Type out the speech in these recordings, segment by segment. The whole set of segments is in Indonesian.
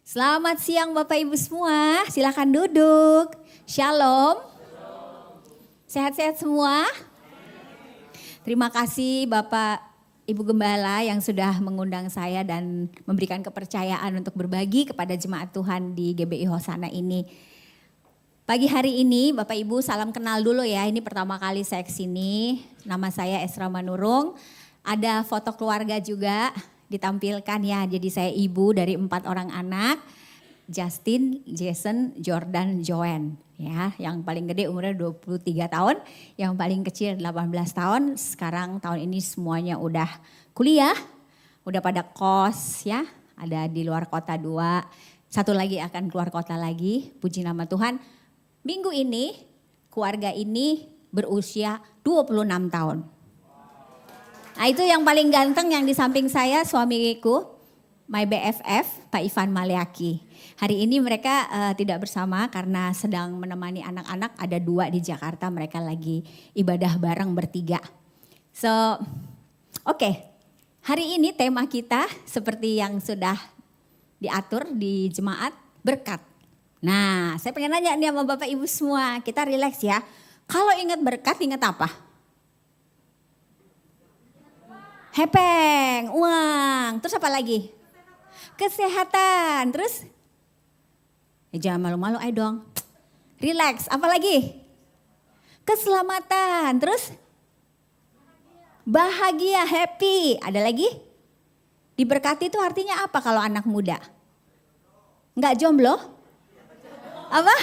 Selamat siang Bapak Ibu semua, silakan duduk. Shalom. Sehat-sehat semua? Terima kasih Bapak Ibu Gembala yang sudah mengundang saya dan memberikan kepercayaan untuk berbagi kepada jemaat Tuhan di GBI Hosana ini. Pagi hari ini Bapak Ibu salam kenal dulu ya, ini pertama kali saya kesini. Nama saya Esra Manurung, ada foto keluarga juga ditampilkan ya, jadi saya ibu dari 4 orang anak, Justin, Jason, Jordan, Joanne. Ya, yang paling gede umurnya 23 tahun, yang paling kecil 18 tahun, sekarang tahun ini semuanya udah kuliah, udah pada kos ya, ada di luar kota 2, satu lagi akan keluar kota lagi, puji nama Tuhan. Minggu ini keluarga ini berusia 26 tahun. Nah itu yang paling ganteng yang di samping saya suamiku, my BFF, Pak Ivan Maliaki. Hari ini mereka tidak bersama karena sedang menemani anak-anak, ada 2 di Jakarta, mereka lagi ibadah bareng bertiga. So oke, hari ini tema kita seperti yang sudah diatur di jemaat, berkat. Nah saya pengen nanya nih sama Bapak Ibu semua, kita relax ya. Kalau ingat berkat ingat apa? Hepeng, uang, terus apa lagi? Kesehatan, terus? Jangan malu-malu ayo dong. Relax, apa lagi? Keselamatan, terus? Bahagia, happy, ada lagi? Diberkati itu artinya apa kalau anak muda? Enggak jomblo? Apa?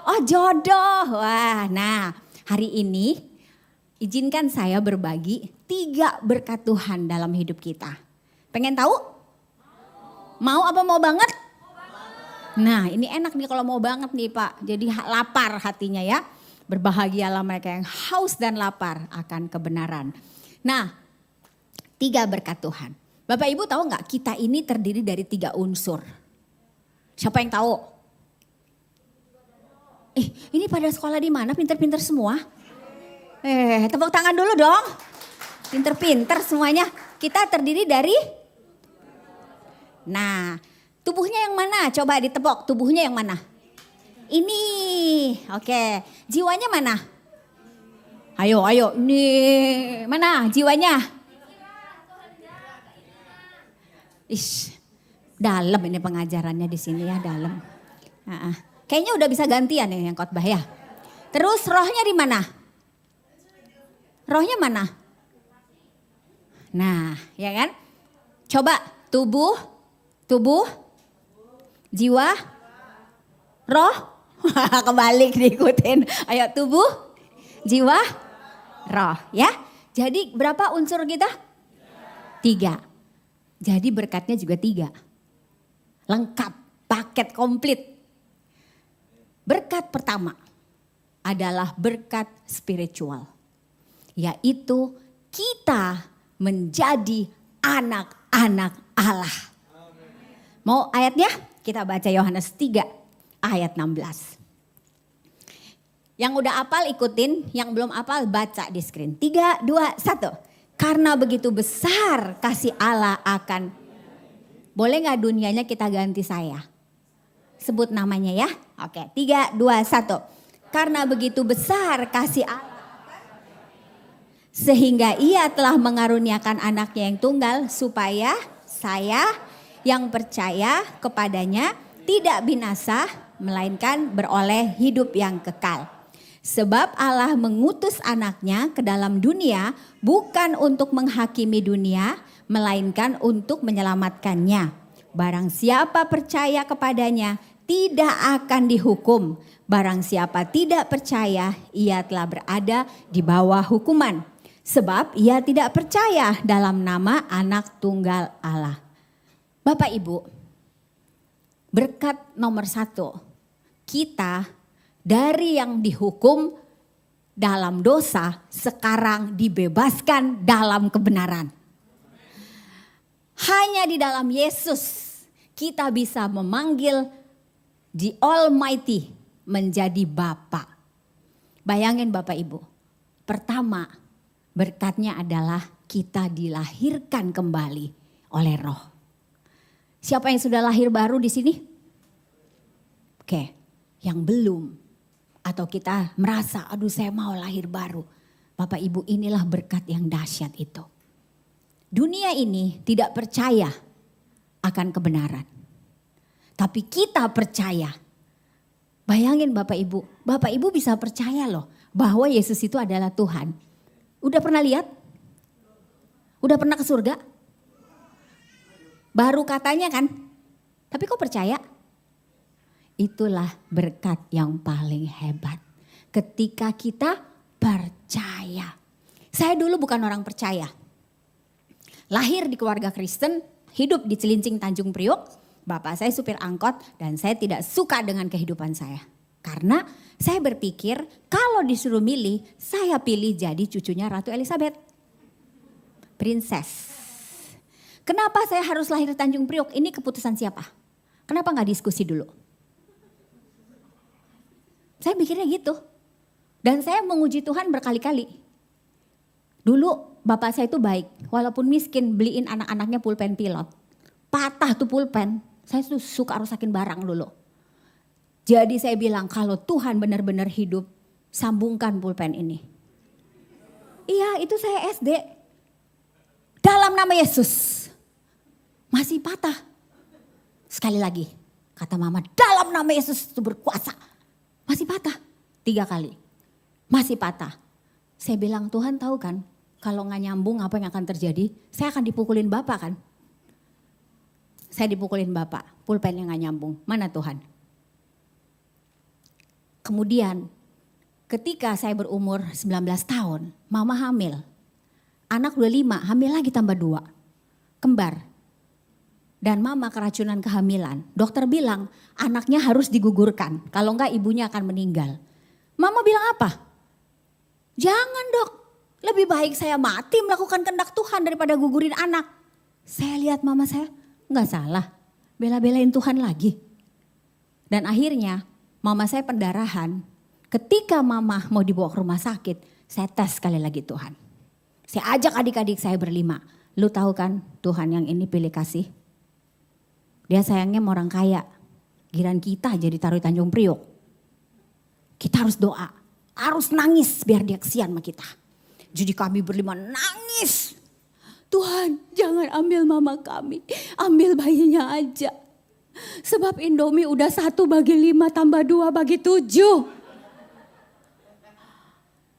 Oh jodoh, wah nah hari ini izinkan saya berbagi 3 berkat Tuhan dalam hidup kita. Pengen tahu? Mau apa mau banget? Nah ini enak nih kalau mau banget nih Pak. Jadi lapar hatinya ya. Berbahagialah mereka yang haus dan lapar akan kebenaran. Nah 3 berkat Tuhan. Bapak Ibu tahu nggak kita ini terdiri dari 3 unsur. Siapa yang tahu? Ini pada sekolah di mana? Pinter-pinter semua? Tepuk tangan dulu dong. Pinter-pinter semuanya. Kita terdiri dari. Nah, tubuhnya yang mana? Coba ditepuk, tubuhnya yang mana? Ini. Oke. Jiwanya mana? Ayo. Ini. Mana jiwanya? Dalam ini pengajarannya di sini ya, dalam. Kayaknya udah bisa gantian ya yang khotbah ya. Terus rohnya di mana? Rohnya mana? Nah, ya kan? Coba tubuh, jiwa, roh. Kebalik diikutin. Ayo tubuh, jiwa, roh ya. Jadi berapa unsur kita? 3. Jadi berkatnya juga 3. Lengkap, paket komplit. Berkat pertama adalah berkat spiritual. Yaitu kita menjadi anak-anak Allah. Mau ayatnya? Kita baca Yohanes 3 ayat 16. Yang udah hafal ikutin, yang belum hafal baca di screen. 3, 2, 1. Karena begitu besar kasih Allah akan. Boleh gak dunianya kita ganti saya? Sebut namanya ya. Oke, 3, 2, 1. Karena begitu besar kasih Allah. Sehingga ia telah mengaruniakan anaknya yang tunggal supaya saya yang percaya kepadanya tidak binasa melainkan beroleh hidup yang kekal. Sebab Allah mengutus anaknya ke dalam dunia bukan untuk menghakimi dunia melainkan untuk menyelamatkannya. Barang siapa percaya kepadanya tidak akan dihukum. Barang siapa tidak percaya ia telah berada di bawah hukuman. Sebab ia tidak percaya dalam nama anak tunggal Allah. Bapak Ibu, berkat nomor 1, kita dari yang dihukum dalam dosa sekarang dibebaskan dalam kebenaran. Hanya di dalam Yesus kita bisa memanggil the Almighty menjadi Bapa. Bayangin Bapak Ibu, pertama berkatnya adalah kita dilahirkan kembali oleh Roh. Siapa yang sudah lahir baru di sini? Oke, yang belum. Atau kita merasa, aduh saya mau lahir baru. Bapak Ibu, inilah berkat yang dahsyat itu. Dunia ini tidak percaya akan kebenaran. Tapi kita percaya. Bayangin Bapak Ibu bisa percaya loh bahwa Yesus itu adalah Tuhan. Udah pernah lihat? Udah pernah ke surga? Baru katanya kan? Tapi kok percaya? Itulah berkat yang paling hebat. Ketika kita percaya. Saya dulu bukan orang percaya. Lahir di keluarga Kristen, hidup di Cilincing Tanjung Priok. Bapak saya supir angkot dan saya tidak suka dengan kehidupan saya. Karena saya berpikir kalau disuruh milih, saya pilih jadi cucunya Ratu Elizabeth. Princess. Kenapa saya harus lahir di Tanjung Priok? Ini keputusan siapa? Kenapa gak diskusi dulu? Saya mikirnya gitu. Dan saya menguji Tuhan berkali-kali. Dulu bapak saya itu baik. Walaupun miskin beliin anak-anaknya pulpen pilot. Patah tuh pulpen. Saya tuh suka rusakin barang dulu. Jadi saya bilang kalau Tuhan benar-benar hidup. Sambungkan pulpen ini. Iya itu saya SD. Dalam nama Yesus. Masih patah. Sekali lagi. Kata mama dalam nama Yesus itu berkuasa. Masih patah 3 kali. Masih patah. Saya bilang Tuhan tahu kan kalau gak nyambung apa yang akan terjadi. Saya akan dipukulin Bapak kan. Saya dipukulin Bapak. Pulpen yang gak nyambung. Mana Tuhan? Kemudian ketika saya berumur 19 tahun. Mama hamil. Anak 25 hamil lagi tambah 2. Kembar. Dan mama keracunan kehamilan. Dokter bilang anaknya harus digugurkan. Kalau enggak ibunya akan meninggal. Mama bilang apa? Jangan dok. Lebih baik saya mati melakukan kehendak Tuhan daripada gugurin anak. Saya lihat mama saya enggak salah. Bela-belain Tuhan lagi. Dan akhirnya mama saya pendarahan. Ketika mama mau dibawa ke rumah sakit. Saya tes sekali lagi Tuhan. Saya ajak adik-adik saya berlima. Lu tahu kan Tuhan yang ini pilih kasih. Dia sayangnya sama orang kaya. Giran kita jadi taruh di Tanjung Priok. Kita harus doa. Harus nangis biar dia kesian sama kita. Jadi kami berlima nangis. Tuhan jangan ambil mama kami. Ambil bayinya aja. Sebab Indomie udah 1/5 tambah 2/7.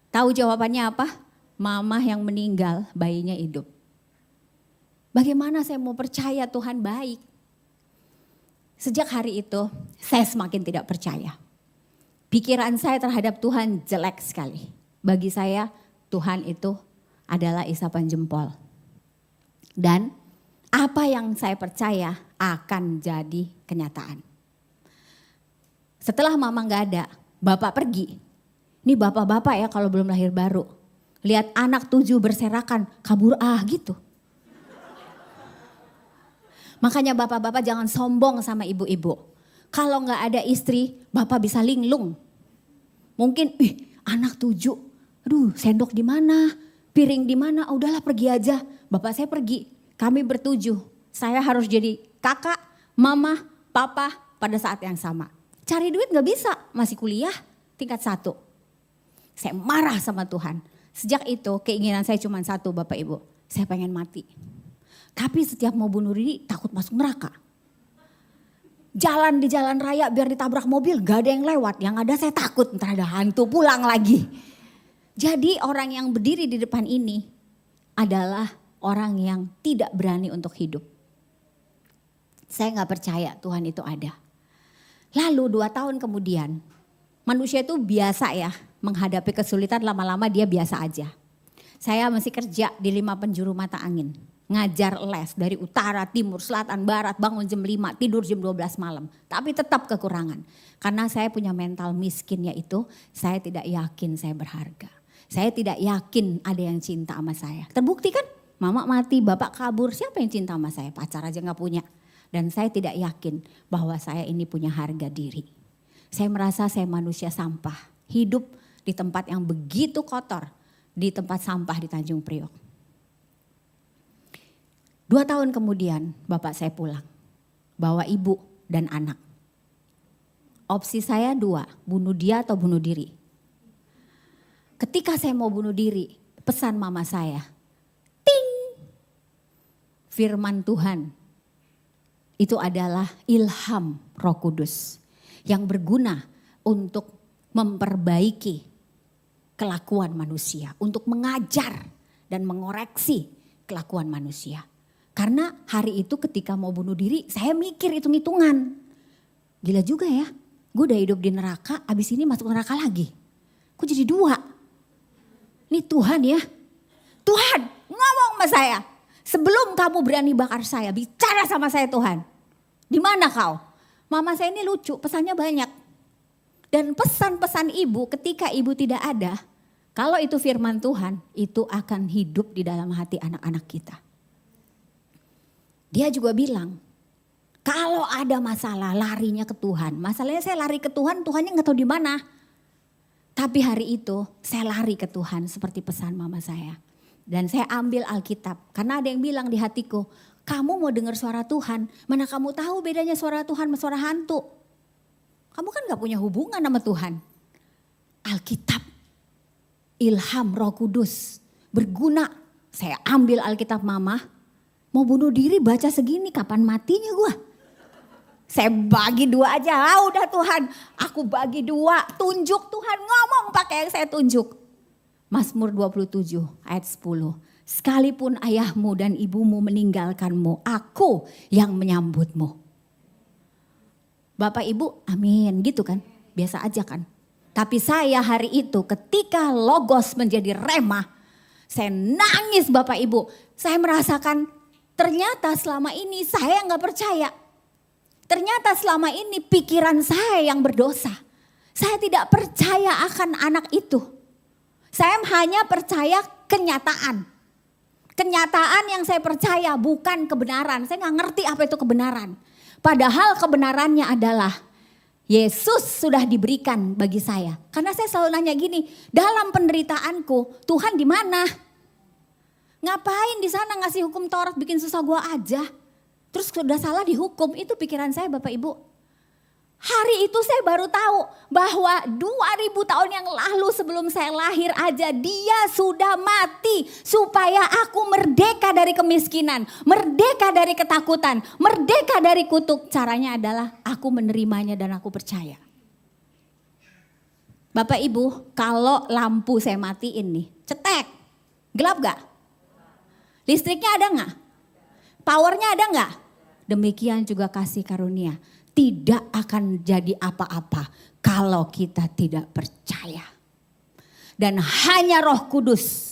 Tahu jawabannya apa? Mama yang meninggal bayinya hidup. Bagaimana saya mau percaya Tuhan baik? Sejak hari itu saya semakin tidak percaya. Pikiran saya terhadap Tuhan jelek sekali. Bagi saya Tuhan itu adalah isapan jempol. Dan apa yang saya percaya akan jadi kenyataan. Setelah mama gak ada, bapak pergi. Ini bapak-bapak ya kalau belum lahir baru. Lihat anak 7 berserakan, kabur gitu. Makanya bapak-bapak jangan sombong sama ibu-ibu. Kalau gak ada istri, bapak bisa linglung. Mungkin anak 7, aduh sendok di mana, piring di mana, udahlah pergi aja. Bapak saya pergi, kami bertujuh. Saya harus jadi kakak, mama, papa pada saat yang sama. Cari duit gak bisa, masih kuliah tingkat 1. Saya marah sama Tuhan. Sejak itu keinginan saya cuma satu Bapak Ibu, saya pengen mati. Tapi setiap mau bunuh diri takut masuk neraka. Jalan di jalan raya biar ditabrak mobil gak ada yang lewat. Yang ada saya takut ntar ada hantu pulang lagi. Jadi orang yang berdiri di depan ini adalah orang yang tidak berani untuk hidup. Saya gak percaya Tuhan itu ada. Lalu 2 tahun kemudian manusia itu biasa ya menghadapi kesulitan, lama-lama dia biasa aja. Saya masih kerja di 5 penjuru mata angin. Ngajar les dari utara, timur, selatan, barat, bangun jam 5, tidur jam 12 malam. Tapi tetap kekurangan. Karena saya punya mental miskin yaitu saya tidak yakin saya berharga. Saya tidak yakin ada yang cinta sama saya. Terbukti kan? Mama mati, bapak kabur, siapa yang cinta sama saya? Pacar aja gak punya. Dan saya tidak yakin bahwa saya ini punya harga diri. Saya merasa saya manusia sampah. Hidup di tempat yang begitu kotor. Di tempat sampah di Tanjung Priok. 2 tahun kemudian bapak saya pulang. bawa ibu dan anak. Opsi saya 2, bunuh dia atau bunuh diri. Ketika saya mau bunuh diri, pesan mama saya, ting, firman Tuhan itu adalah ilham Roh Kudus yang berguna untuk memperbaiki kelakuan manusia, untuk mengajar dan mengoreksi kelakuan manusia. Karena hari itu ketika mau bunuh diri, saya mikir hitung-hitungan. Gila juga ya, gue udah hidup di neraka, abis ini masuk neraka lagi. Kok jadi 2? Ini Tuhan ya. Tuhan ngomong sama saya. Sebelum kamu berani bakar saya, bicara sama saya Tuhan. Di mana kau? Mama saya ini lucu, pesannya banyak. Dan pesan-pesan ibu ketika ibu tidak ada, kalau itu firman Tuhan, itu akan hidup di dalam hati anak-anak kita. Dia juga bilang, kalau ada masalah larinya ke Tuhan. Masalahnya saya lari ke Tuhan, Tuhannya gak tahu di mana. Tapi hari itu saya lari ke Tuhan seperti pesan mama saya. Dan saya ambil Alkitab, karena ada yang bilang di hatiku, kamu mau dengar suara Tuhan, mana kamu tahu bedanya suara Tuhan sama suara hantu. Kamu kan gak punya hubungan sama Tuhan. Alkitab, ilham Roh Kudus, berguna. Saya ambil Alkitab mama, mau bunuh diri baca segini, kapan matinya gue? Saya bagi 2 aja, udah Tuhan, aku bagi 2, tunjuk Tuhan, ngomong pakai yang saya tunjuk. Mazmur 27 ayat 10. Sekalipun ayahmu dan ibumu meninggalkanmu, aku yang menyambutmu. Bapak ibu amin gitu kan, biasa aja kan. Tapi saya hari itu ketika logos menjadi rema, saya nangis Bapak Ibu. Saya merasakan ternyata selama ini saya gak percaya. Ternyata selama ini pikiran saya yang berdosa. Saya tidak percaya akan anak itu. Saya hanya percaya kenyataan. Kenyataan yang saya percaya bukan kebenaran. Saya gak ngerti apa itu kebenaran. Padahal kebenarannya adalah Yesus sudah diberikan bagi saya. Karena saya selalu nanya gini, dalam penderitaanku Tuhan di mana? Ngapain di sana ngasih hukum Taurat bikin susah gua aja? Terus sudah salah dihukum, itu pikiran saya Bapak Ibu. Hari itu saya baru tahu bahwa 2000 tahun yang lalu sebelum saya lahir aja dia sudah mati supaya aku merdeka dari kemiskinan, merdeka dari ketakutan, merdeka dari kutuk. Caranya adalah aku menerimanya dan aku percaya. Bapak Ibu, kalau lampu saya matiin nih, cetek, gelap gak? Listriknya ada gak? Powernya ada gak? Demikian juga kasih karunia. Tidak akan jadi apa-apa kalau kita tidak percaya. Dan hanya Roh Kudus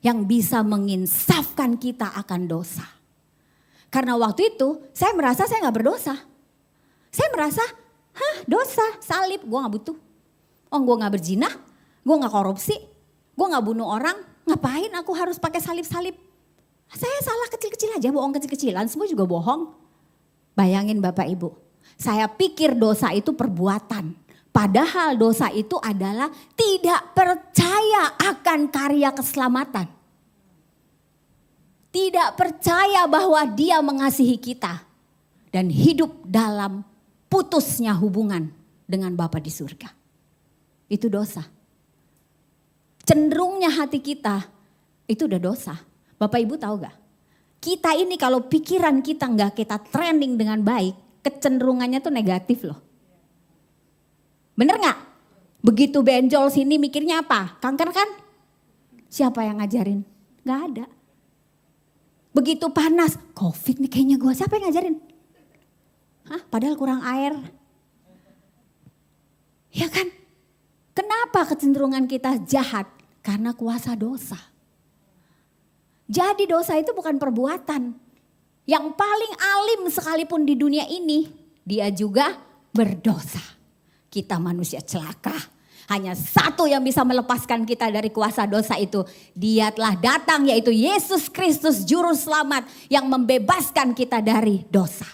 yang bisa menginsafkan kita akan dosa. Karena waktu itu saya merasa saya gak berdosa. Saya merasa, dosa, salib, gue gak butuh. Oh gue gak berzina, gue gak korupsi, gue gak bunuh orang. Ngapain aku harus pakai salib-salib? Saya salah kecil-kecil aja, bohong kecil-kecilan, semua juga bohong. Bayangin Bapak Ibu. Saya pikir dosa itu perbuatan. Padahal dosa itu adalah tidak percaya akan karya keselamatan. Tidak percaya bahwa Dia mengasihi kita. Dan hidup dalam putusnya hubungan dengan Bapa di surga. Itu dosa. Cenderungnya hati kita itu udah dosa. Bapak Ibu tahu gak? Kita ini kalau pikiran kita gak kita training dengan baik, kecenderungannya tuh negatif loh. Bener gak? Begitu benjol sini mikirnya apa? Kanker kan? Siapa yang ngajarin? Gak ada. Begitu panas, COVID nih kayaknya gue, siapa yang ngajarin? Padahal kurang air. Ya kan? Kenapa kecenderungan kita jahat? Karena kuasa dosa. Jadi dosa itu bukan perbuatan. Yang paling alim sekalipun di dunia ini, dia juga berdosa. Kita manusia celaka. Hanya satu yang bisa melepaskan kita dari kuasa dosa itu. Dia telah datang yaitu Yesus Kristus Juru Selamat yang membebaskan kita dari dosa.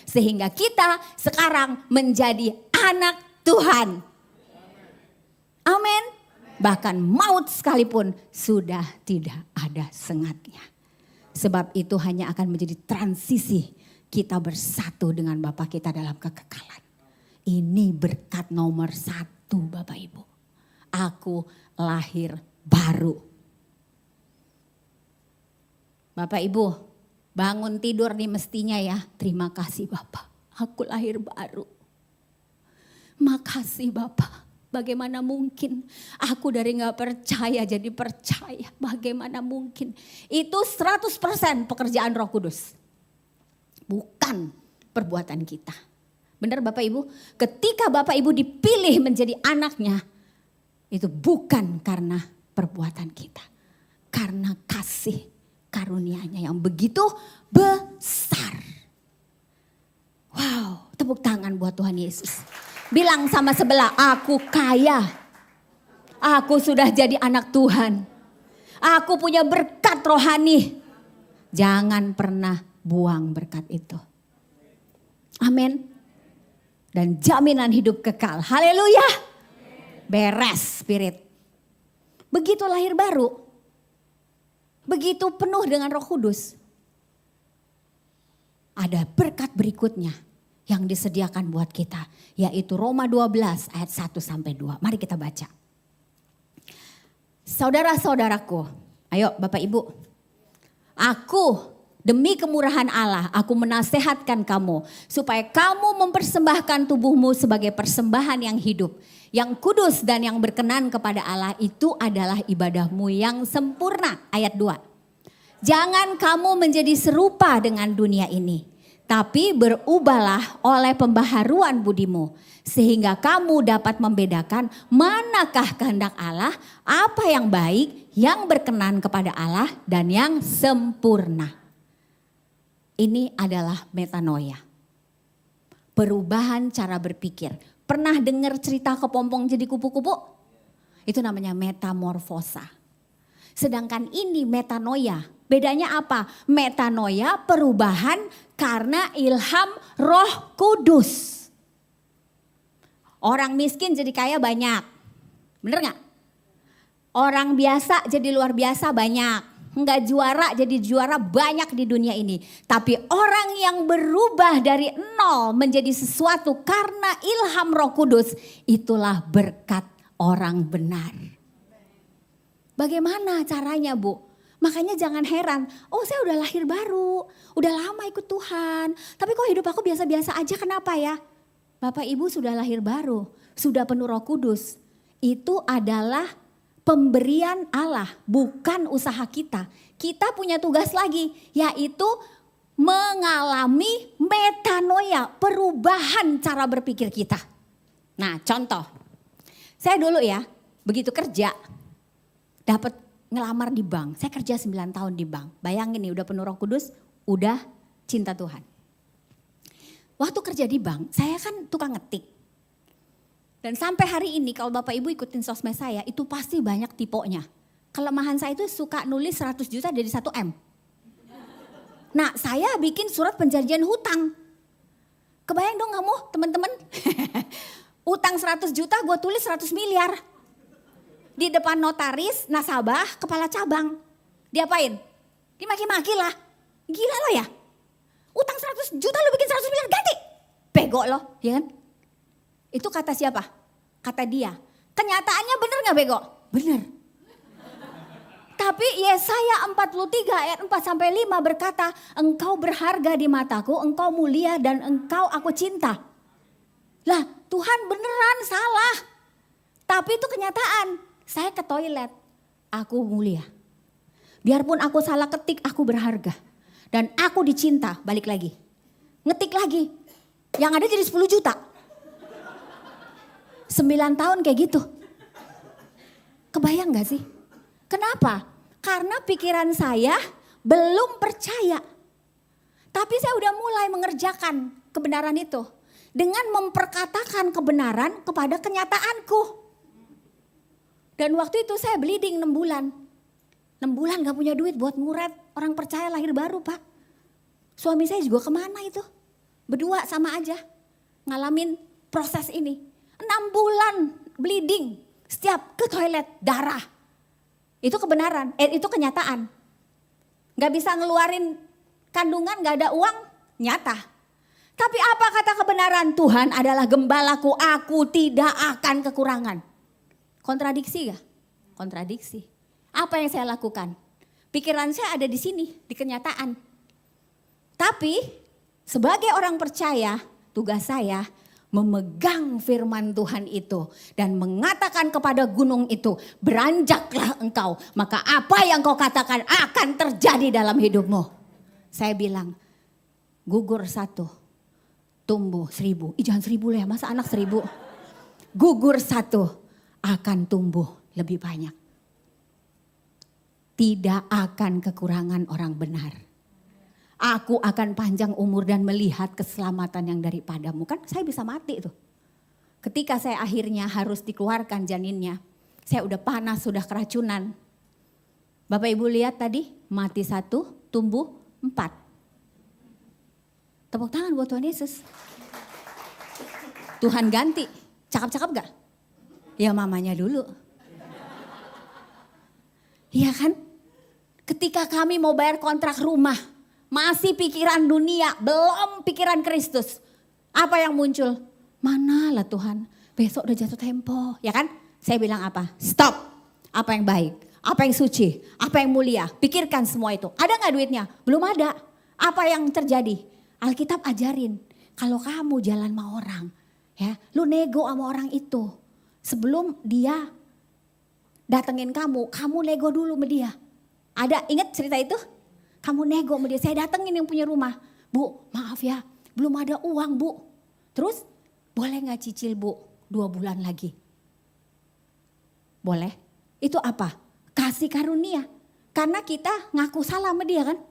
Sehingga kita sekarang menjadi anak Tuhan. Amin. Bahkan maut sekalipun sudah tidak ada sengatnya. Sebab itu hanya akan menjadi transisi kita bersatu dengan Bapa kita dalam kekekalan. Ini berkat nomor 1 Bapak Ibu. Aku lahir baru. Bapak Ibu, bangun tidur nih mestinya ya, terima kasih Bapak, aku lahir baru. Makasih Bapak, bagaimana mungkin aku dari gak percaya jadi percaya, bagaimana mungkin. Itu 100% pekerjaan Roh Kudus, bukan perbuatan kita. Benar Bapak Ibu, ketika Bapak Ibu dipilih menjadi anaknya, itu bukan karena perbuatan kita, karena kasih karunia-Nya yang begitu besar. Wow, tepuk tangan buat Tuhan Yesus. Bilang sama sebelah, aku kaya. Aku sudah jadi anak Tuhan. Aku punya berkat rohani. Jangan pernah buang berkat itu. Amin. Dan jaminan hidup kekal. Haleluya. Beres spirit. Begitu lahir baru. Begitu penuh dengan Roh Kudus. Ada berkat berikutnya yang disediakan buat kita, yaitu Roma 12 ayat 1-2. Mari kita baca. Saudara-saudaraku, ayo Bapak Ibu. Aku demi kemurahan Allah, aku menasehatkan kamu supaya kamu mempersembahkan tubuhmu sebagai persembahan yang hidup, yang kudus dan yang berkenan kepada Allah. Itu adalah ibadahmu yang sempurna. Ayat 2. Jangan kamu menjadi serupa dengan dunia ini, tapi berubahlah oleh pembaharuan budimu, sehingga kamu dapat membedakan manakah kehendak Allah, apa yang baik, yang berkenan kepada Allah, dan yang sempurna. Ini adalah metanoia. Perubahan cara berpikir. Pernah dengar cerita kepompong jadi kupu-kupu? Itu namanya metamorfosa. Sedangkan ini metanoia. Bedanya apa? Metanoia perubahan karena ilham Roh Kudus. Orang miskin jadi kaya banyak. Bener gak? Orang biasa jadi luar biasa banyak. Enggak juara jadi juara banyak di dunia ini. Tapi orang yang berubah dari nol menjadi sesuatu karena ilham Roh Kudus, itulah berkat orang benar. Bagaimana caranya Bu? Makanya jangan heran, oh saya udah lahir baru, udah lama ikut Tuhan. Tapi kok hidup aku biasa-biasa aja, kenapa ya? Bapak Ibu sudah lahir baru, sudah penuh Roh Kudus. Itu adalah pemberian Allah, bukan usaha kita. Kita punya tugas lagi, yaitu mengalami metanoia, perubahan cara berpikir kita. Nah contoh, saya dulu ya, begitu kerja, dapat ngelamar di bank. Saya kerja 9 tahun di bank. Bayangin nih udah penuh Roh Kudus, udah cinta Tuhan. Waktu kerja di bank, saya kan tukang ngetik. Dan sampai hari ini kalau Bapak Ibu ikutin sosmed saya, itu pasti banyak tiponya. Kelemahan saya itu suka nulis 100 juta jadi 1 M. Nah saya bikin surat perjanjian hutang. Kebayang dong kamu teman-teman? Utang 100 juta gue tulis 100 miliar. Di depan notaris, nasabah, kepala cabang. Diapain? Dimaki-maki lah. Gila lo ya. Utang 100 juta lo bikin 100 miliar ganti. Bego lo, ya kan? Itu kata siapa? Kata dia. Kenyataannya bener gak bego? Bener. Tapi Yesaya 43 ayat 4-5 berkata, engkau berharga di mataku, engkau mulia dan engkau aku cinta. Lah Tuhan beneran salah. Tapi itu kenyataan. Saya ke toilet, aku mulia. Biarpun aku salah ketik, aku berharga. Dan aku dicinta, balik lagi. Ngetik lagi, yang ada jadi 10 juta. 9 tahun kayak gitu. Kebayang gak sih? Kenapa? Karena pikiran saya belum percaya. Tapi saya udah mulai mengerjakan kebenaran itu. Dengan memperkatakan kebenaran kepada kenyataanku. Dan waktu itu saya bleeding 6 bulan. 6 bulan gak punya duit buat nguret. Orang percaya lahir baru Pak. Suami saya juga kemana itu? Berdua sama aja. Ngalamin proses ini. 6 bulan bleeding. Setiap ke toilet darah. Itu kebenaran, itu kenyataan. Gak bisa ngeluarin kandungan, gak ada uang. nyata. Tapi apa kata kebenaran? Tuhan adalah gembalaku, aku tidak akan kekurangan. Kontradiksi gak? Kontradiksi. Apa yang saya lakukan? Pikiran saya ada di sini, di kenyataan. Tapi sebagai orang percaya, tugas saya memegang firman Tuhan itu dan mengatakan kepada gunung itu, beranjaklah engkau, maka apa yang kau katakan akan terjadi dalam hidupmu. Saya bilang, gugur 1, tumbuh 1000. Jangan 1000 lah ya, masa anak 1000. Gugur 1, akan tumbuh lebih banyak. Tidak akan kekurangan orang benar. Aku akan panjang umur dan melihat keselamatan yang daripadamu. Kan saya bisa mati tuh. Ketika saya akhirnya harus dikeluarkan janinnya. Saya udah panas, sudah keracunan. Bapak Ibu lihat tadi, mati 1, tumbuh 4. Tepuk tangan buat Tuhan Yesus. Tuhan ganti. Cakep-cakep gak? Ya mamanya dulu. Iya kan? Ketika kami mau bayar kontrak rumah. Masih pikiran dunia, belum pikiran Kristus. Apa yang muncul? Manalah Tuhan, besok udah jatuh tempo. Ya kan? Saya bilang apa? Stop. Apa yang baik? Apa yang suci? Apa yang mulia? Pikirkan semua itu. Ada gak duitnya? Belum ada. Apa yang terjadi? Alkitab ajarin. Kalau kamu jalan sama orang, ya, lu nego sama orang itu. Sebelum dia datengin kamu nego dulu sama dia. Ada, ingat cerita itu? Kamu nego sama dia, saya datengin yang punya rumah. Bu, maaf ya, belum ada uang bu. Terus, boleh gak cicil bu 2 bulan lagi? Boleh. Itu apa? Kasih karunia. Karena kita ngaku salah sama dia kan.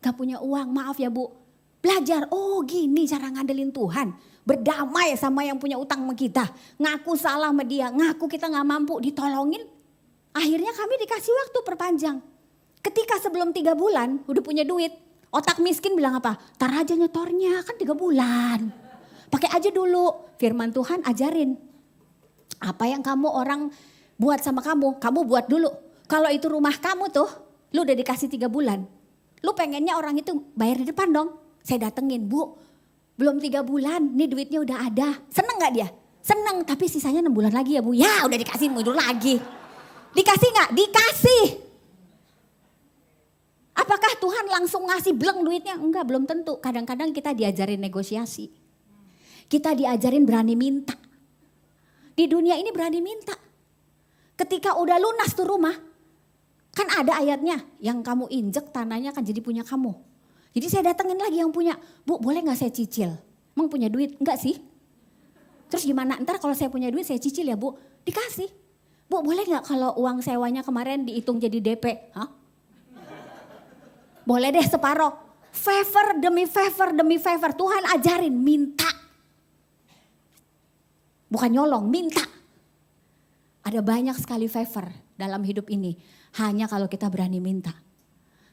Gak punya uang, maaf ya bu. Belajar, oh gini cara ngandelin Tuhan. Berdamai sama yang punya utang sama kita. Ngaku salah sama dia, ngaku kita gak mampu, ditolongin. Akhirnya kami dikasih waktu perpanjang. Ketika sebelum 3 bulan udah punya duit, otak miskin bilang apa? Tar aja nyetornya, kan 3 bulan. Pakai aja dulu, firman Tuhan ajarin. Apa yang kamu orang buat sama kamu buat dulu. Kalau itu rumah kamu tuh, lu udah dikasih 3 bulan. Lu pengennya orang itu bayar di depan dong. Saya datengin, bu belum 3 bulan, nih duitnya udah ada. Seneng gak dia? Seneng, tapi sisanya 6 bulan lagi ya bu. Ya udah dikasih mundur lagi. Dikasih gak? Dikasih. Apakah Tuhan langsung ngasih bleng duitnya? Enggak, belum tentu. Kadang-kadang kita diajarin negosiasi. Kita diajarin berani minta. Di dunia ini berani minta. Ketika udah lunas tuh rumah, kan ada ayatnya, yang kamu injek tanahnya kan jadi punya kamu. Jadi saya datengin lagi yang punya, bu boleh gak saya cicil? Emang punya duit? Enggak sih. Terus gimana? Ntar kalau saya punya duit saya cicil ya bu? Dikasih. Bu boleh gak kalau uang sewanya kemarin dihitung jadi DP? Hah? Boleh deh separoh. Favor demi favor demi favor. Tuhan ajarin minta. Bukan nyolong, minta. Ada banyak sekali favor dalam hidup ini. Hanya kalau kita berani minta.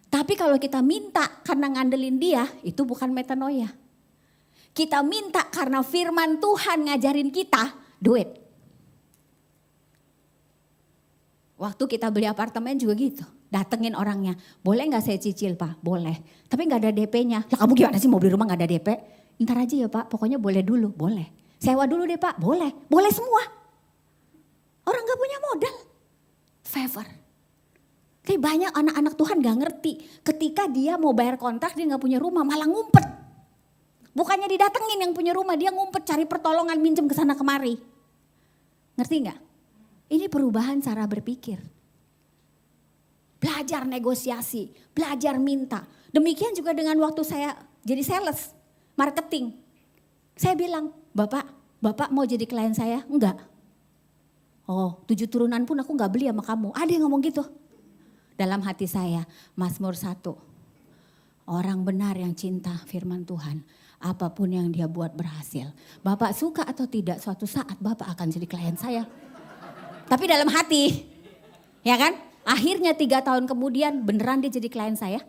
Tapi kalau kita minta karena ngandelin dia, itu bukan metanoia. Kita minta karena firman Tuhan ngajarin kita duit. Waktu kita beli apartemen juga gitu. Datengin orangnya, boleh gak saya cicil pak? Boleh, tapi gak ada DP-nya. Lah kamu gimana sih mau beli rumah gak ada DP? Ntar aja ya pak, pokoknya boleh dulu, boleh. Sewa dulu deh pak, boleh. Boleh semua. Orang gak punya modal. Favor. Tapi banyak anak-anak Tuhan gak ngerti. Ketika dia mau bayar kontrak dia gak punya rumah malah ngumpet. Bukannya didatengin yang punya rumah, dia ngumpet cari pertolongan minjem ke sana kemari. Ngerti gak? Ini perubahan cara berpikir. Belajar negosiasi, belajar minta. Demikian juga dengan waktu saya jadi sales, marketing. Saya bilang, Bapak mau jadi klien saya? Enggak. Oh 7 turunan pun aku gak beli sama kamu. Ada yang ngomong gitu. Dalam hati saya, Mazmur 1. Orang benar yang cinta firman Tuhan. Apapun yang dia buat berhasil. Bapak suka atau tidak, suatu saat Bapak akan jadi klien saya. Tapi dalam hati, ya kan? Akhirnya 3 tahun kemudian beneran dia jadi klien saya.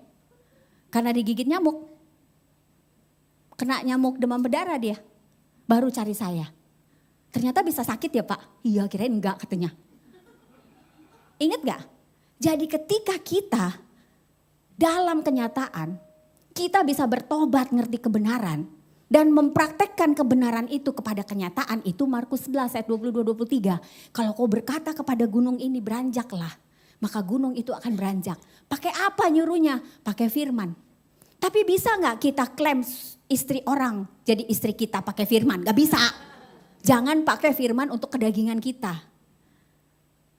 Karena digigit nyamuk. Kena nyamuk demam berdarah dia. Baru cari saya. Ternyata bisa sakit ya pak? Iya kirain enggak katanya. Ingat gak? Jadi ketika kita dalam kenyataan kita bisa bertobat, ngerti kebenaran, dan mempraktekkan kebenaran itu kepada kenyataan, itu Markus 11 ayat 22-23. Kalau kau berkata kepada gunung ini beranjaklah, maka gunung itu akan beranjak. Pakai apa nyuruhnya? Pakai firman. Tapi bisa gak kita klaim istri orang jadi istri kita pakai firman? Gak bisa. Jangan pakai firman untuk kedagingan kita.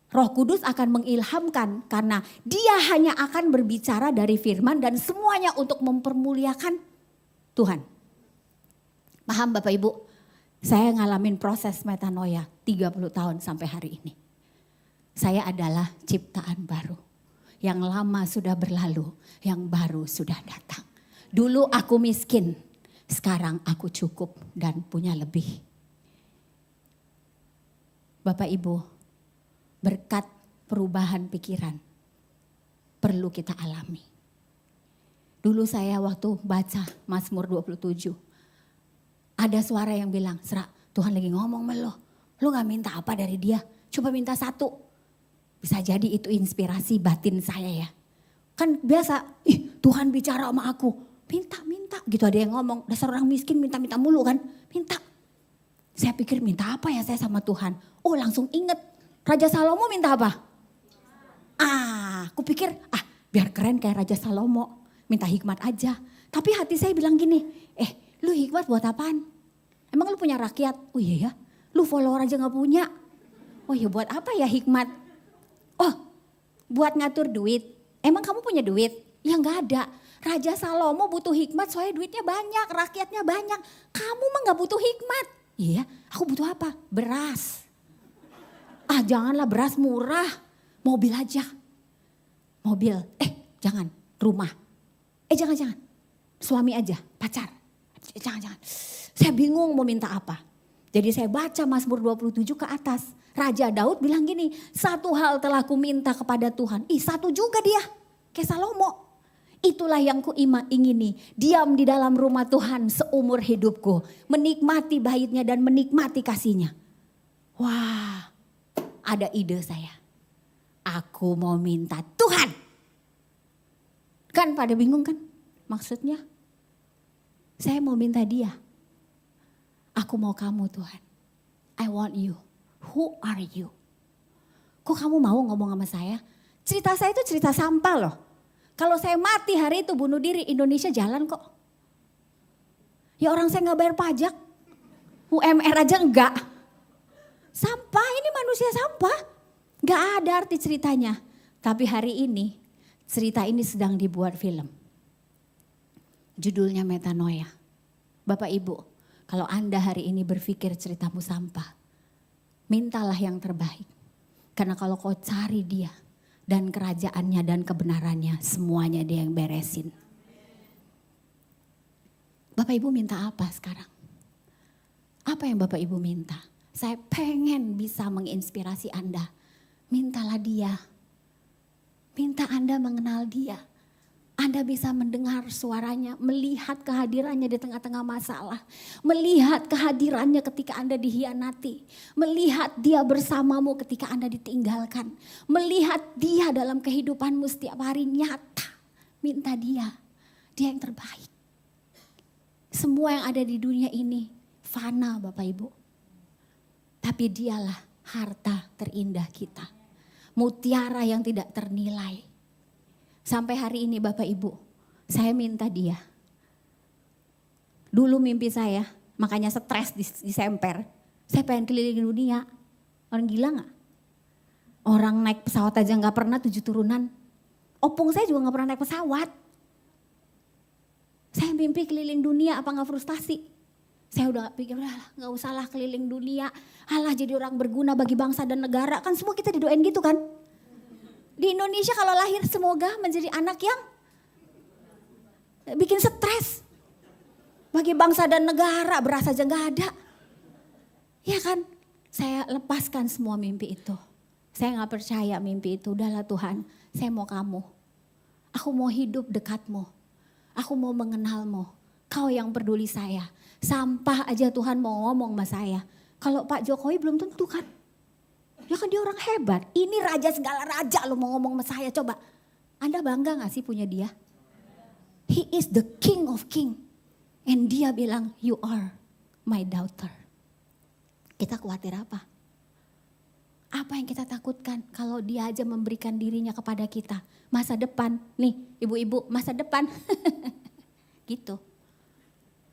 Roh Kudus akan mengilhamkan karena dia hanya akan berbicara dari firman dan semuanya untuk mempermuliakan Tuhan. Paham Bapak Ibu? Saya ngalamin proses metanoia 30 tahun sampai hari ini. Saya adalah ciptaan baru. Yang lama sudah berlalu, yang baru sudah datang. Dulu aku miskin, sekarang aku cukup dan punya lebih. Bapak Ibu, berkat perubahan pikiran perlu kita alami. Dulu saya waktu baca Mazmur 27, ada suara yang bilang, Sra, Tuhan lagi ngomong sama lo. Lo gak minta apa dari dia, coba minta satu. Bisa jadi itu inspirasi batin saya ya. Kan biasa, Tuhan bicara sama aku, minta. Gitu ada yang ngomong, dasar orang miskin minta mulu kan, minta. Saya pikir minta apa ya saya sama Tuhan. Oh langsung inget. Raja Salomo minta apa? Aku pikir biar keren kayak Raja Salomo. Minta hikmat aja. Tapi hati saya bilang gini, lu hikmat buat apaan? Emang lu punya rakyat? Oh iya ya, lu follower aja gak punya. Oh iya buat apa ya hikmat? Oh buat ngatur duit. Emang kamu punya duit? Ya gak ada. Raja Salomo butuh hikmat soalnya duitnya banyak, rakyatnya banyak. Kamu mah gak butuh hikmat. Iya, aku butuh apa? Beras. Janganlah beras murah, mobil aja. Mobil, jangan, rumah. Jangan, suami aja, pacar. Jangan. Saya bingung mau minta apa. Jadi saya baca Mazmur 27 ke atas. Raja Daud bilang gini, satu hal telah ku minta kepada Tuhan. Satu juga dia, kayak Salomo. Itulah yang ku ingini, diam di dalam rumah Tuhan seumur hidupku. Menikmati baitnya dan menikmati kasihnya. Wah. Ada ide saya. Aku mau minta Tuhan. Kan pada bingung kan maksudnya. Saya mau minta dia. Aku mau kamu Tuhan. I want you. Who are you? Kok kamu mau ngomong sama saya? Cerita saya itu cerita sampah loh. Kalau saya mati hari itu bunuh diri, Indonesia jalan kok. Ya orang saya gak bayar pajak. UMR aja enggak. Sampah, ini manusia sampah. Gak ada arti ceritanya. Tapi hari ini, cerita ini sedang dibuat film. Judulnya Metanoia. Bapak Ibu, kalau Anda hari ini berpikir ceritamu sampah, mintalah yang terbaik. Karena kalau kau cari dia dan kerajaannya dan kebenarannya, semuanya dia yang beresin. Bapak Ibu minta apa sekarang? Apa yang Bapak Ibu minta? Saya pengen bisa menginspirasi Anda. Mintalah dia. Minta Anda mengenal dia. Anda bisa mendengar suaranya, melihat kehadirannya di tengah-tengah masalah. Melihat kehadirannya ketika Anda dihianati. Melihat dia bersamamu ketika Anda ditinggalkan. Melihat dia dalam kehidupanmu setiap hari nyata. Minta dia. Dia yang terbaik. Semua yang ada di dunia ini fana Bapak Ibu. Tapi dialah harta terindah kita. Mutiara yang tidak ternilai. Sampai hari ini Bapak Ibu, saya minta dia. Dulu mimpi saya, makanya stres disemper. Saya pengen keliling dunia. Orang gila gak? Orang naik pesawat aja gak pernah 7 turunan. Opung saya juga gak pernah naik pesawat. Saya mimpi keliling dunia, apa gak frustasi? Saya udah pikir, gak usah lah keliling dunia. Alah jadi orang berguna bagi bangsa dan negara. Kan semua kita didoain gitu kan. Di Indonesia kalau lahir semoga menjadi anak yang bikin stres. Bagi bangsa dan negara beras aja gak ada. Ya kan, saya lepaskan semua mimpi itu. Saya gak percaya mimpi itu, udahlah Tuhan saya mau kamu. Aku mau hidup dekatmu. Aku mau mengenalmu. Kau yang peduli saya. Sampah aja Tuhan mau ngomong sama saya. Kalau Pak Jokowi belum tentu kan. Ya kan dia orang hebat. Ini raja segala raja lo mau ngomong sama saya coba. Anda bangga gak sih punya dia? He is the King of King. And dia bilang, you are my daughter. Kita khawatir apa? Apa yang kita takutkan kalau dia aja memberikan dirinya kepada kita? Masa depan, nih ibu-ibu, masa depan. Gitu.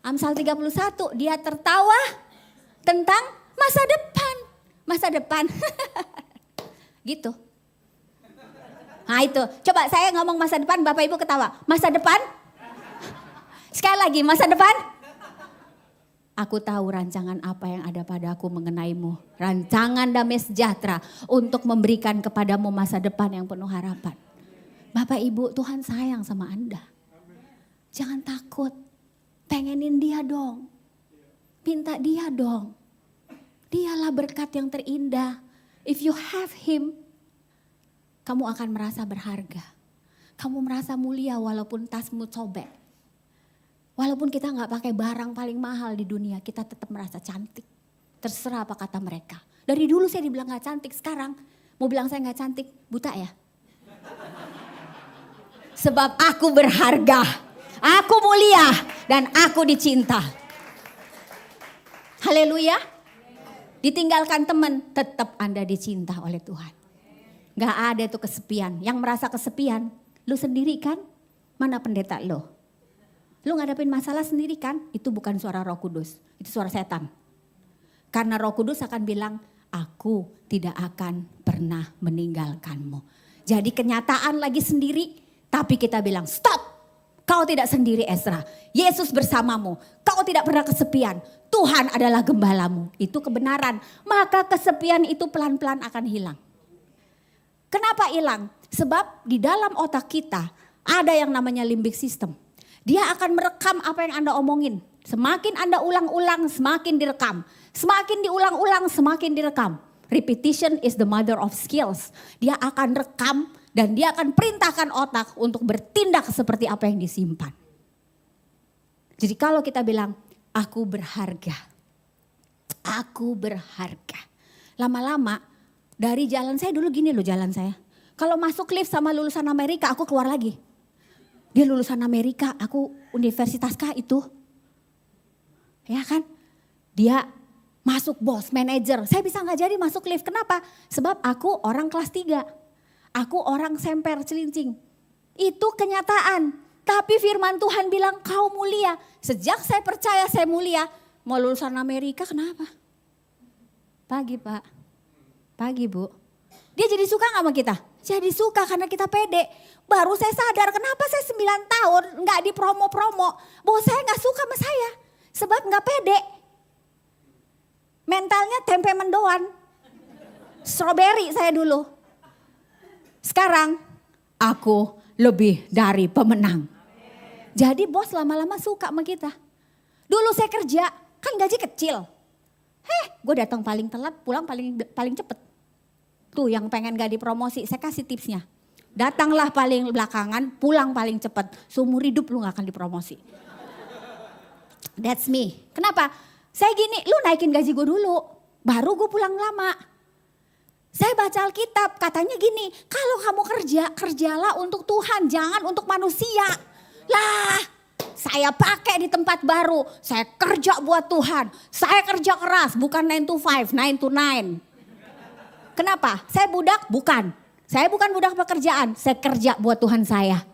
Amsal 31, dia tertawa tentang masa depan. Masa depan. Gitu. Nah itu, coba saya ngomong masa depan, Bapak Ibu ketawa. Masa depan? Sekali lagi, masa depan? Aku tahu rancangan apa yang ada padaku mengenaimu. Rancangan damai sejahtera untuk memberikan kepadamu masa depan yang penuh harapan. Bapak Ibu, Tuhan sayang sama Anda. Jangan takut. Pengenin dia dong. Minta dia dong. Dialah berkat yang terindah. If you have him, kamu akan merasa berharga. Kamu merasa mulia walaupun tasmu sobek. Walaupun kita gak pakai barang paling mahal di dunia, kita tetap merasa cantik. Terserah apa kata mereka. Dari dulu saya dibilang gak cantik, sekarang mau bilang saya gak cantik, buta ya? Sebab aku berharga, aku mulia, dan aku dicinta. Haleluya. Ditinggalkan teman, tetap Anda dicinta oleh Tuhan. Gak ada itu kesepian. Yang merasa kesepian, lu sendiri kan? Mana pendeta lo? Lu ngadapin masalah sendiri kan? Itu bukan suara Roh Kudus, itu suara setan. Karena Roh Kudus akan bilang, aku tidak akan pernah meninggalkanmu. Jadi kenyataan lagi sendiri, tapi kita bilang stop. Kau tidak sendiri Ezra, Yesus bersamamu. Kau tidak pernah kesepian, Tuhan adalah gembalamu. Itu kebenaran, maka kesepian itu pelan-pelan akan hilang. Kenapa hilang? Sebab di dalam otak kita ada yang namanya limbic system. Dia akan merekam apa yang Anda omongin. Semakin Anda ulang-ulang, semakin direkam. Semakin diulang-ulang, semakin direkam. Repetition is the mother of skills. Dia akan rekam dan dia akan perintahkan otak untuk bertindak seperti apa yang disimpan. Jadi kalau kita bilang, aku berharga. Aku berharga. Lama-lama dari jalan saya dulu gini loh jalan saya. Kalau masuk lift sama lulusan Amerika, aku keluar lagi. Dia lulusan Amerika, aku universitas kah itu? Ya kan? Dia masuk bos, manajer. Saya bisa gak jadi masuk lift. Kenapa? Sebab aku orang kelas 3. Aku orang semper celincing. Itu kenyataan. Tapi firman Tuhan bilang kau mulia. Sejak saya percaya saya mulia. Mau lulusan Amerika kenapa? Pagi Pak. Pagi Bu. Dia jadi suka gak sama kita? Jadi suka karena kita pede. Baru saya sadar kenapa saya 9 tahun gak dipromo-promo. Bahwa saya gak suka sama saya. Sebab gak pede. Mentalnya tempe mendoan. Strawberry saya dulu. Sekarang aku lebih dari pemenang. Jadi bos lama-lama suka sama kita. Dulu saya kerja kan gaji kecil. Gue datang paling telat, pulang paling cepet. Tuh yang pengen gak dipromosi, saya kasih tipsnya. Datanglah paling belakangan, pulang paling cepat. Seumur hidup lu gak akan dipromosi. That's me. Kenapa? Saya gini, lu naikin gaji gue dulu. Baru gue pulang lama. Saya baca Alkitab, katanya gini. Kalau kamu kerja, kerjalah untuk Tuhan, jangan untuk manusia. Lah, saya pakai di tempat baru. Saya kerja buat Tuhan. Saya kerja keras, bukan 9 to 5, 9 to 9. Kenapa? Saya budak? Bukan. Saya bukan budak pekerjaan, saya kerja buat Tuhan saya.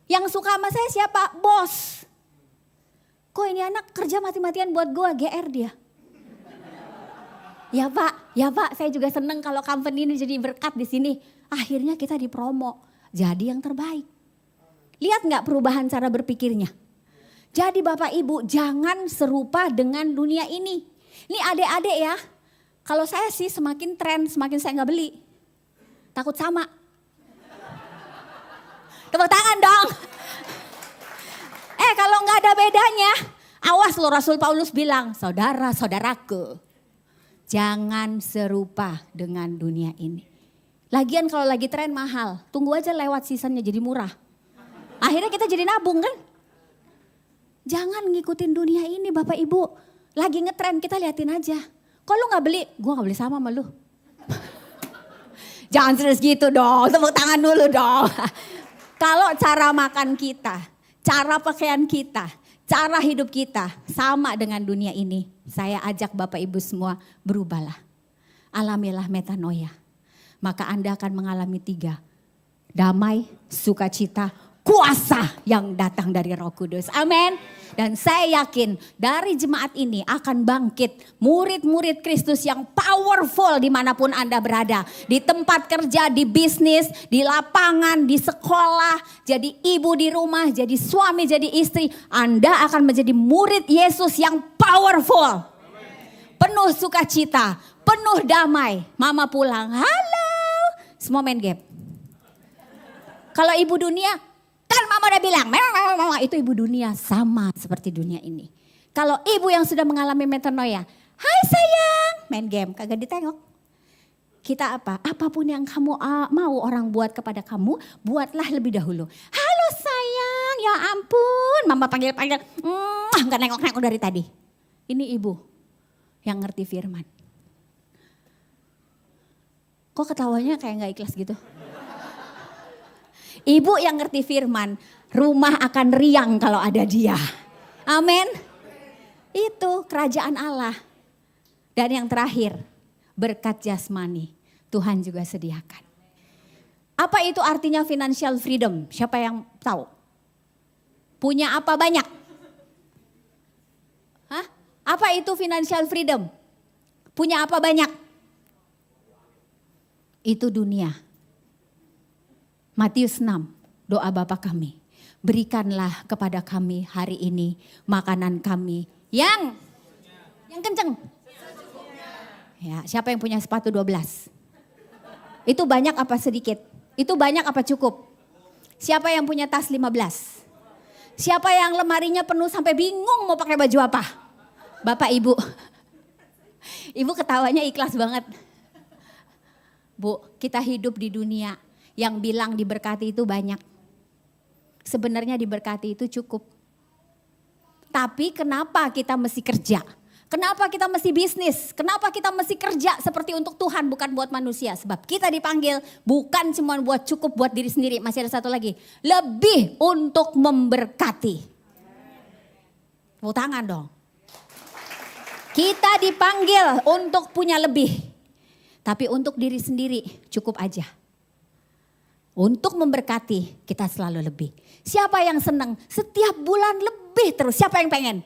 Yang suka sama saya siapa? Bos. Kok ini anak kerja mati-matian buat gue, GR dia. Ya Pak, saya juga seneng kalau company ini jadi berkat di sini. Akhirnya kita dipromo, jadi yang terbaik. Lihat gak perubahan cara berpikirnya? Jadi Bapak Ibu jangan serupa dengan dunia ini. Ini adik-adik ya. Kalau saya sih semakin tren, semakin saya gak beli. Takut sama. Tepuk tangan dong. Kalau gak ada bedanya, awas loh Rasul Paulus bilang, saudara-saudaraku, jangan serupa dengan dunia ini. Lagian kalau lagi tren mahal, tunggu aja lewat seasonnya jadi murah. Akhirnya kita jadi nabung kan. Jangan ngikutin dunia ini Bapak Ibu. Lagi ngetren kita liatin aja. Kok lu gak beli? Gue gak beli sama lu. Jangan terus gitu dong, tepuk tangan dulu dong. Kalau cara makan kita, cara pakaian kita, cara hidup kita sama dengan dunia ini. Saya ajak Bapak Ibu semua berubahlah. Alamilah metanoia. Maka Anda akan mengalami 3. Damai, sukacita, kuasa yang datang dari Roh Kudus. Amin. Dan saya yakin dari jemaat ini akan bangkit murid-murid Kristus yang powerful dimanapun Anda berada. Di tempat kerja, di bisnis, di lapangan, di sekolah, jadi ibu di rumah, jadi suami, jadi istri. Anda akan menjadi murid Yesus yang powerful. Penuh sukacita, penuh damai. Mama pulang, halo. Semua main game. Kalau ibu dunia, kan mama udah bilang, mama itu ibu dunia sama seperti dunia ini. Kalau ibu yang sudah mengalami metanoia, hai sayang, main game, kagak ditengok. Kita apa? Apapun yang kamu mau orang buat kepada kamu, buatlah lebih dahulu. Halo sayang, ya ampun, mama panggil-panggil, gak nengok-nengok dari tadi. Ini ibu yang ngerti firman. Kok ketawanya kayak gak ikhlas gitu? Ibu yang ngerti firman, rumah akan riang kalau ada dia. Amin. Itu kerajaan Allah. Dan yang terakhir, berkat jasmani Tuhan juga sediakan. Apa itu artinya financial freedom? Siapa yang tahu? Punya apa banyak? Hah? Apa itu financial freedom? Punya apa banyak? Itu dunia. Matius 6, doa Bapa kami. Berikanlah kepada kami hari ini makanan kami yang kenceng. Ya, siapa yang punya sepatu 12? Itu banyak apa sedikit? Itu banyak apa cukup? Siapa yang punya tas 15? Siapa yang lemarinya penuh sampai bingung mau pakai baju apa? Bapak Ibu. Ibu ketawanya ikhlas banget. Bu, kita hidup di dunia yang bilang diberkati itu banyak. Sebenarnya diberkati itu cukup. Tapi kenapa kita mesti kerja? Kenapa kita mesti bisnis? Kenapa kita mesti kerja seperti untuk Tuhan bukan buat manusia? Sebab kita dipanggil bukan cuma buat cukup buat diri sendiri. Masih ada satu lagi. Lebih untuk memberkati. Tepuk tangan dong. Kita dipanggil untuk punya lebih. Tapi untuk diri sendiri cukup aja. Untuk memberkati kita selalu lebih. Siapa yang senang? Setiap bulan lebih terus. Siapa yang pengen?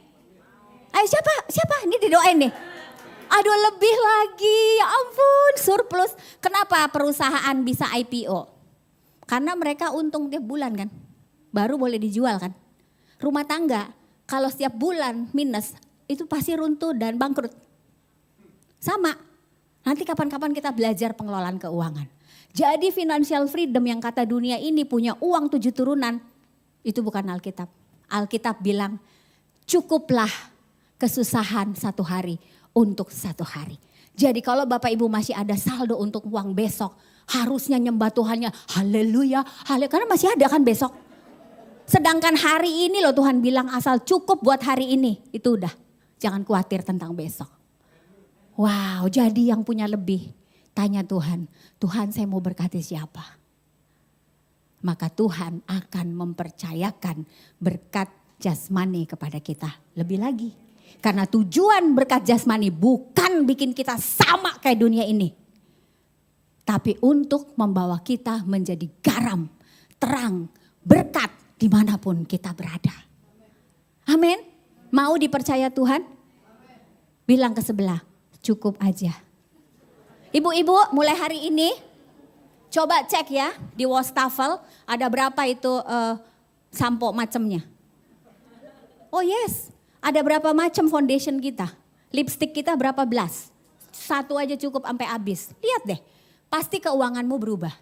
Ayo siapa? Ini didoain nih. Aduh lebih lagi, ya ampun surplus. Kenapa perusahaan bisa IPO? Karena mereka untung tiap bulan kan. Baru boleh dijual kan. Rumah tangga kalau setiap bulan minus itu pasti runtuh dan bangkrut. Sama. Nanti kapan-kapan kita belajar pengelolaan keuangan. Jadi financial freedom yang kata dunia ini punya uang 7 turunan. Itu bukan Alkitab. Alkitab bilang cukuplah kesusahan 1 hari untuk 1 hari. Jadi kalau Bapak Ibu masih ada saldo untuk uang besok. Harusnya nyembah Tuhannya haleluya. Karena masih ada kan besok. Sedangkan hari ini loh Tuhan bilang asal cukup buat hari ini. Itu udah. Jangan khawatir tentang besok. Wow, jadi yang punya lebih. Tanya Tuhan, Tuhan saya mau berkati siapa? Maka Tuhan akan mempercayakan berkat jasmani kepada kita lebih lagi. Karena tujuan berkat jasmani bukan bikin kita sama kayak dunia ini. Tapi untuk membawa kita menjadi garam, terang, berkat dimanapun kita berada. Amin. Mau dipercaya Tuhan? Bilang ke sebelah, cukup aja. Ibu-ibu mulai hari ini coba cek ya di wastafel ada berapa itu sampo macamnya. Oh yes, ada berapa macam foundation kita. Lipstick kita berapa belas. 1 aja cukup sampai habis. Lihat deh, pasti keuanganmu berubah.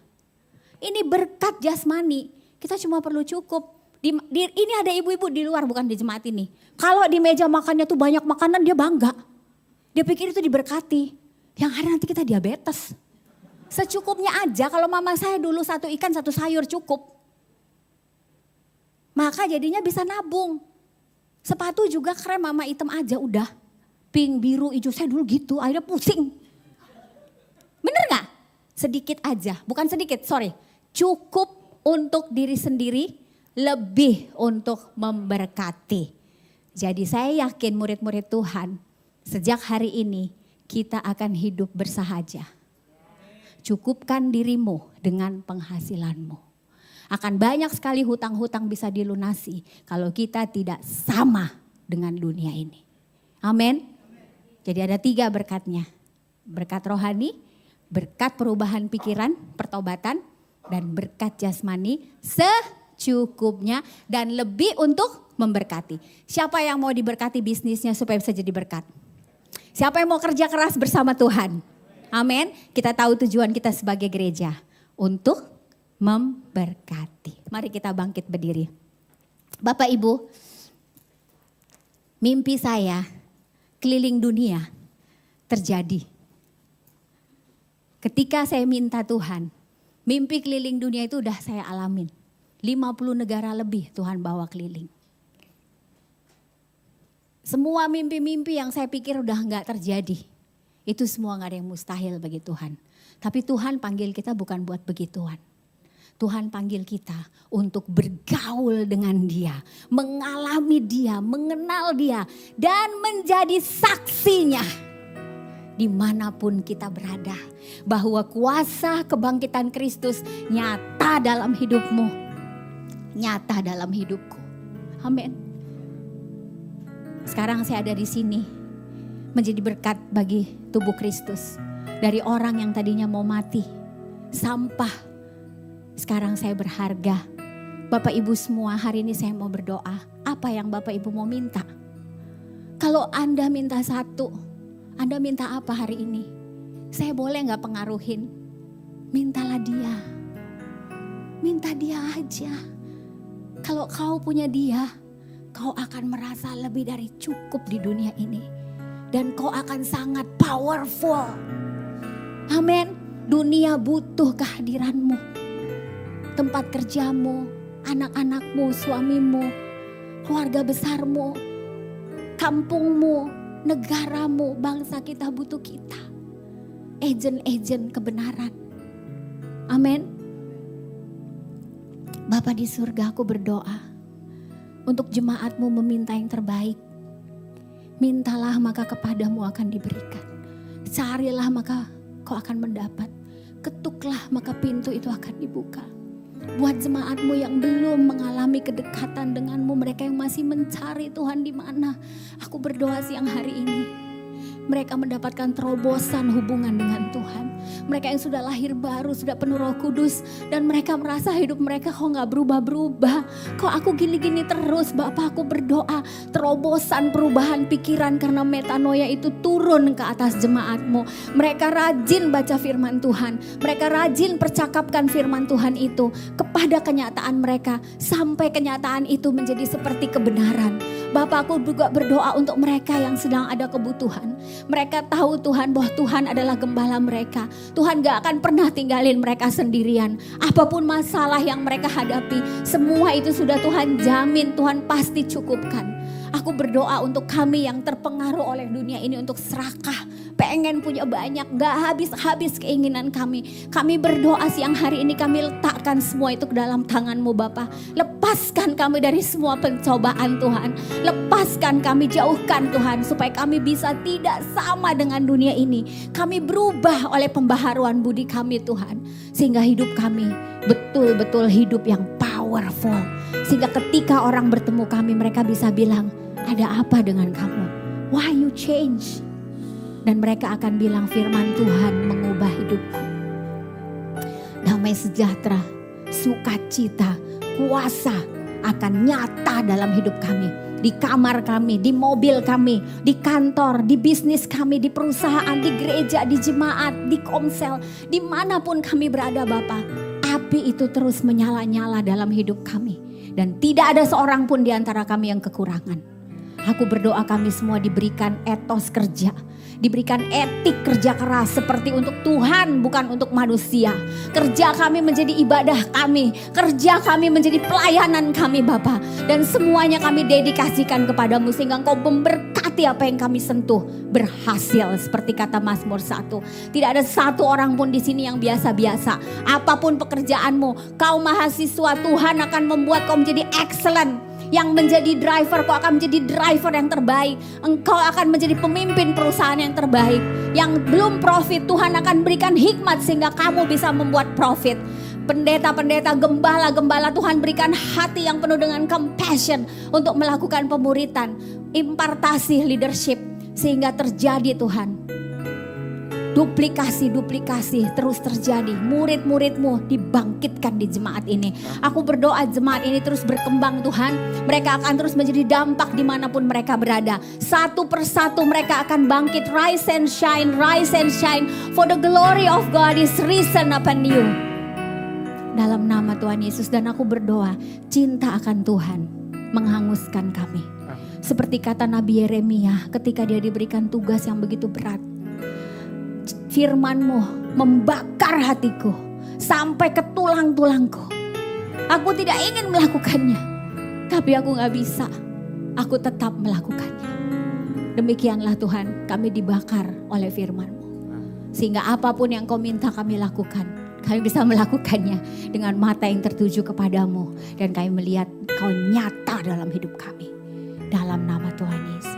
Ini berkat jasmani, kita cuma perlu cukup. Ini ada ibu-ibu di luar bukan di jemaat ini. Kalau di meja makannya tuh banyak makanan dia bangga. Dia pikir itu diberkati. Yang ada nanti kita diabetes. Secukupnya aja kalau mama saya dulu 1 ikan 1 sayur cukup. Maka jadinya bisa nabung. Sepatu juga krem mama hitam aja udah. Pink, biru, hijau saya dulu gitu akhirnya pusing. Bener gak? Sedikit aja, bukan sedikit sorry. Cukup untuk diri sendiri, lebih untuk memberkati. Jadi saya yakin murid-murid Tuhan, sejak hari ini kita akan hidup bersahaja. Cukupkan dirimu dengan penghasilanmu. Akan banyak sekali hutang-hutang bisa dilunasi kalau kita tidak sama dengan dunia ini. Amin. Jadi ada 3 berkatnya. Berkat rohani, berkat perubahan pikiran, pertobatan, dan berkat jasmani secukupnya dan lebih untuk memberkati. Siapa yang mau diberkati bisnisnya supaya bisa jadi berkat? Siapa yang mau kerja keras bersama Tuhan? Amin. Kita tahu tujuan kita sebagai gereja untuk memberkati. Mari kita bangkit berdiri. Bapak Ibu, mimpi saya keliling dunia terjadi. Ketika saya minta Tuhan, mimpi keliling dunia itu udah saya alamin. 50 negara lebih Tuhan bawa keliling. Semua mimpi-mimpi yang saya pikir udah gak terjadi. Itu semua gak ada yang mustahil bagi Tuhan. Tapi Tuhan panggil kita bukan buat begituan. Tuhan panggil kita untuk bergaul dengan Dia, mengalami Dia, mengenal Dia, dan menjadi saksinya dimanapun kita berada. Bahwa kuasa kebangkitan Kristus nyata dalam hidupmu, nyata dalam hidupku. Amin. Sekarang saya ada di sini menjadi berkat bagi tubuh Kristus. Dari orang yang tadinya mau mati, sampah. Sekarang saya berharga. Bapak Ibu semua, hari ini saya mau berdoa. Apa yang Bapak Ibu mau minta? Kalau Anda minta satu, Anda minta apa hari ini? Saya boleh gak pengaruhin? Mintalah Dia. Minta Dia aja. Kalau kau punya Dia, kau akan merasa lebih dari cukup di dunia ini. Dan kau akan sangat powerful. Amin. Dunia butuh kehadiranmu. Tempat kerjamu, anak-anakmu, suamimu, keluarga besarmu, kampungmu, negaramu, bangsa kita butuh kita. Agen-agen kebenaran. Amin. Bapa di surga, aku berdoa untuk jemaatmu meminta yang terbaik. Mintalah maka kepadamu akan diberikan. Carilah maka kau akan mendapat. Ketuklah maka pintu itu akan dibuka. Buat jemaatmu yang belum mengalami kedekatan denganmu, mereka yang masih mencari Tuhan di mana, aku berdoa siang hari ini. Mereka mendapatkan terobosan hubungan dengan Tuhan. Mereka yang sudah lahir baru, sudah penuh Roh Kudus. Dan mereka merasa hidup mereka kok gak berubah-berubah. Kok aku gini-gini terus. Bapak, aku berdoa terobosan perubahan pikiran karena metanoia itu turun ke atas jemaatmu. Mereka rajin baca firman Tuhan. Mereka rajin percakapkan firman Tuhan itu kepada kenyataan mereka. Sampai kenyataan itu menjadi seperti kebenaran. Bapak, aku juga berdoa untuk mereka yang sedang ada kebutuhan. Mereka tahu Tuhan bahwa Tuhan adalah gembala mereka. Tuhan gak akan pernah tinggalin mereka sendirian. Apapun masalah yang mereka hadapi, semua itu sudah Tuhan jamin, Tuhan pasti cukupkan. Aku berdoa untuk kami yang terpengaruh oleh dunia ini untuk serakah. Pengen punya banyak, gak habis-habis keinginan kami. Kami berdoa siang hari ini, kami letakkan semua itu ke dalam tangan-Mu Bapa. Lepaskan kami dari semua pencobaan Tuhan. Lepaskan kami, jauhkan Tuhan. Supaya kami bisa tidak sama dengan dunia ini. Kami berubah oleh pembaharuan budi kami Tuhan. Sehingga hidup kami betul-betul hidup yang powerful. Sehingga ketika orang bertemu kami, mereka bisa bilang, ada apa dengan kamu? Why you change? Dan mereka akan bilang firman Tuhan mengubah hidupku. Damai sejahtera, sukacita, kuasa akan nyata dalam hidup kami. Di kamar kami, di mobil kami, di kantor, di bisnis kami, di perusahaan, di gereja, di jemaat, di komsel. Dimanapun kami berada Bapa, api itu terus menyala-nyala dalam hidup kami. Dan tidak ada seorang pun di antara kami yang kekurangan. Aku berdoa kami semua diberikan etos kerja, diberikan etik kerja keras seperti untuk Tuhan, bukan untuk manusia. Kerja kami menjadi ibadah kami, kerja kami menjadi pelayanan kami Bapa. Dan semuanya kami dedikasikan kepadamu sehingga Engkau memberkati apa yang kami sentuh berhasil. Seperti kata Mazmur 1, tidak ada satu orang pun di sini yang biasa-biasa. Apapun pekerjaanmu, kau mahasiswa, Tuhan akan membuat kau menjadi excellent. Yang menjadi driver, kau akan menjadi driver yang terbaik. Engkau akan menjadi pemimpin perusahaan yang terbaik. Yang belum profit, Tuhan akan berikan hikmat sehingga kamu bisa membuat profit. Pendeta-pendeta, gembala-gembala, Tuhan berikan hati yang penuh dengan compassion untuk melakukan pemuritan, impartasi leadership sehingga terjadi Tuhan. Duplikasi terus terjadi. Murid-muridmu dibangkitkan di jemaat ini. Aku berdoa jemaat ini terus berkembang Tuhan. Mereka akan terus menjadi dampak dimanapun mereka berada. Satu persatu mereka akan bangkit. Rise and shine. For the glory of God is risen upon you. Dalam nama Tuhan Yesus. Dan aku berdoa cinta akan Tuhan menghanguskan kami. Seperti kata Nabi Yeremia ketika dia diberikan tugas yang begitu berat. Firman-Mu membakar hatiku sampai ke tulang-tulangku. Aku tidak ingin melakukannya, tapi aku gak bisa. Aku tetap melakukannya. Demikianlah Tuhan, kami dibakar oleh firman-Mu. Sehingga apapun yang Kau minta kami lakukan, kami bisa melakukannya dengan mata yang tertuju kepadamu. Dan kami melihat Kau nyata dalam hidup kami. Dalam nama Tuhan Yesus.